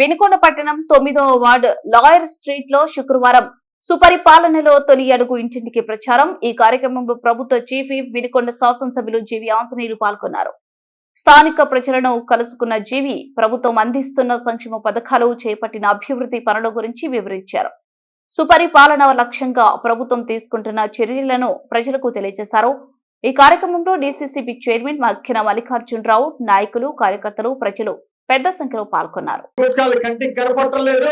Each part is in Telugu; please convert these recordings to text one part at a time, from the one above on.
వినుకొండ పట్టణం 9వ వార్డు లాయర్ స్ట్రీట్ లో శుక్రవారం సుపరిపాలనలో తొలి అడుగు ఇంటింటికి ప్రచారం. ఈ కార్యక్రమంలో ప్రభుత్వ చీఫ్ విప్ వినుకొండ శాసనసభ్యులు జీవి ఆంజనేయులు పాల్గొన్నారు. స్థానిక ప్రజలను కలుసుకున్న జీవి ప్రభుత్వం అందిస్తున్న సంక్షేమ పథకాలు, చేపట్టిన అభివృద్ధి పనుల గురించి వివరించారు. సుపరిపాలన లక్ష్యంగా ప్రభుత్వం తీసుకుంటున్న చర్యలను ప్రజలకు తెలియజేశారు. ఈ కార్యక్రమంలో డీసీసీబీ చైర్మన్ మక్కిన మల్లికార్జునరావు, నాయకులు, కార్యకర్తలు, ప్రజలు పెద్ద సంఖ్యలో పాల్గొన్నారు. కంటికి కనపట్టలేదు.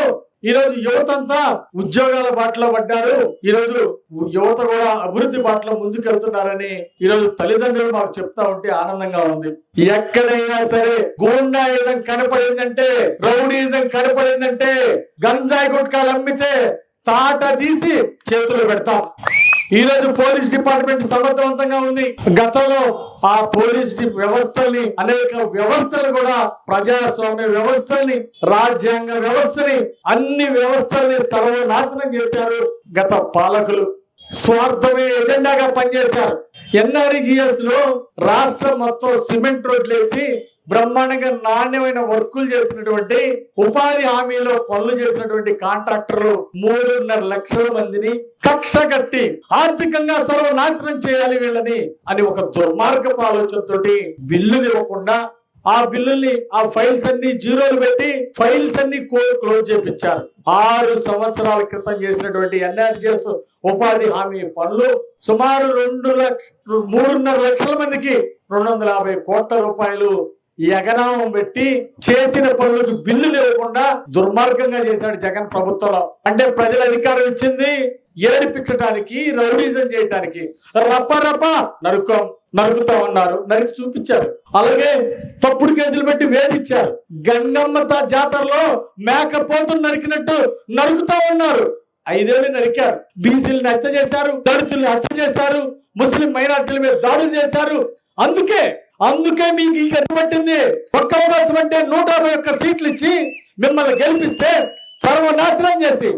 ఈ రోజు యువతంతా ఉద్యోగాల బాటలో పడ్డారు. ఈ రోజు యువత కూడా అభివృద్ధి బాటలో ముందుకెళ్తున్నారని ఈ రోజు తల్లిదండ్రులు మాకు చెప్తా ఉంటే ఆనందంగా ఉంది. ఎక్కడైనా సరే గూండాయిజం కనపడిందంటే, రౌడీజం కనపడిందంటే, గంజాయి గుట్కాలు అమ్మితే తాట తీసి చేతులు పెడతాం. ఈ రోజు పోలీస్ డిపార్ట్మెంట్ సమర్థవంతంగా ఉంది. గతంలో ఆ పోలీస్ వ్యవస్థల్ని, అనేక వ్యవస్థలు కూడా ప్రజాస్వామ్య వ్యవస్థల్ని, రాజ్యాంగ వ్యవస్థని, అన్ని వ్యవస్థల్ని సర్వనాశనం చేశారు గత పాలకులు. స్వార్థమే ఎజెండాగా పనిచేశారు. ఎన్ఆర్ఈజీఎస్ లో రాష్ట్రం మొత్తం సిమెంట్ రోడ్లు వేసి బ్రహ్మాండంగా నాణ్యమైన వర్కులు చేసినటువంటి, ఉపాధి హామీలో పనులు చేసినటువంటి కాంట్రాక్టర్లు 3.5 లక్షల మందిని కక్ష కట్టి ఆర్థికంగా సర్వనాశనం చేయాలి వీళ్ళని అని ఒక దుర్మార్గపు ఆలోచనతోటి బిల్లులు ఇవ్వకుండా ఆ బిల్లుల్ని, ఆ ఫైల్స్ అన్ని జీరోలు పెట్టి ఫైల్స్ అన్ని క్లోజ్ చేపించారు. 6 సంవత్సరాల క్రితం చేసినటువంటి ఎన్ఆర్జీఎస్ ఉపాధి హామీ పనులు సుమారు 3.5 లక్షల మందికి 250 కోట్ల రూపాయలు ఎగనామం పెట్టి చేసిన పనులకు బిల్లులు ఇవ్వకుండా దుర్మార్గంగా చేశాడు జగన్ ప్రభుత్వంలో. అంటే ప్రజల అధికారం ఇచ్చింది ఏడిపించడానికి, రౌడీజం చేయడానికి. రప్ప నరుకుతా ఉన్నారు, నరికి చూపించారు. అలాగే తప్పుడు కేసులు పెట్టి వేధించారు. గంగమ్మ జాతరలో మేకపోతులు నరికినట్టు నరుకుతా ఉన్నారు. 5 ఏళ్ళు నరికారు. బీసీలను హత్య చేశారు, దళితులను హత్య చేశారు, ముస్లిం మైనార్టీల మీద దాడులు చేశారు. అందుకే మీకు ఈ గతి పట్టింది. ఒక్క అవకాశం అంటే 151 సీట్లు ఇచ్చి మిమ్మల్ని గెలిపిస్తే సర్వనాశనం చేసి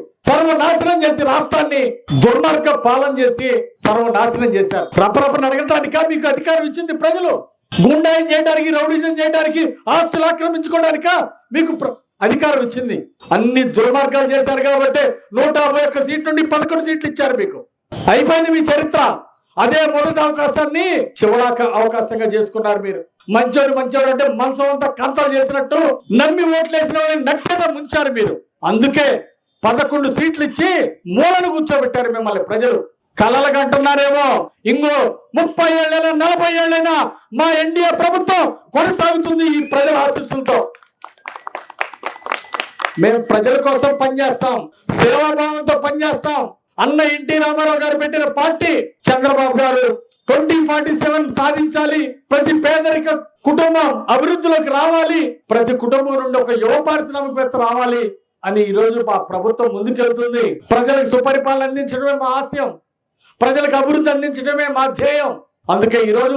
రాష్ట్రాన్ని దుర్మార్గ పాలన చేసి సర్వనాశనం చేశారు. రపరపని అడగటానికా మీకు అధికారం ఇచ్చింది ప్రజలు? గుండాయం చేయడానికి, రౌడీజం చేయడానికి, ఆస్తులు ఆక్రమించుకోవడానికా మీకు అధికారం ఇచ్చింది? అన్ని దుర్మార్గాలు చేశారు కాబట్టి 151 సీట్ల నుండి 11 సీట్లు ఇచ్చారు మీకు. అయిపోయింది మీ చరిత్ర. అదే మొదటి అవకాశాన్ని చివరాక అవకాశంగా చేసుకున్నారు మీరు. మంచోడు అంటే మంచం అంతా కంతలు చేసినట్టు నమ్మి ఓట్లేసిన వాళ్ళని నట్టేట ముంచారు మీరు. అందుకే 11 సీట్లు ఇచ్చి మూలను కూర్చోబెట్టారు మిమ్మల్ని ప్రజలు. కలలుగా అంటున్నారేమో ఇంకో 30 ఏళ్ళైనా 40 ఏళ్ళైనా మా ఎన్డీఏ ప్రభుత్వం కొనసాగుతుంది ఈ ప్రజల ఆశీస్సులతో. మేము ప్రజల కోసం పనిచేస్తాం, సేవాభావంతో పనిచేస్తాం. అన్న ఎన్టీ రామారావు గారు పెట్టిన పార్టీ చంద్రబాబు గారు 2047 సాధించాలి, ప్రతి పేదరిక కుటుంబం అభివృద్ధిలోకి రావాలి, ప్రతి కుటుంబం నుండి ఒక యువ పారిశ్రామికవేత్త రావాలి అని ఈ రోజు మా ప్రభుత్వం ముందుకెళ్తుంది. ప్రజలకు సుపరిపాలన అందించడమే మా ఆశయం, ప్రజలకు అభివృద్ధి అందించడమే మా ధ్యేయం. అందుకే ఈ రోజు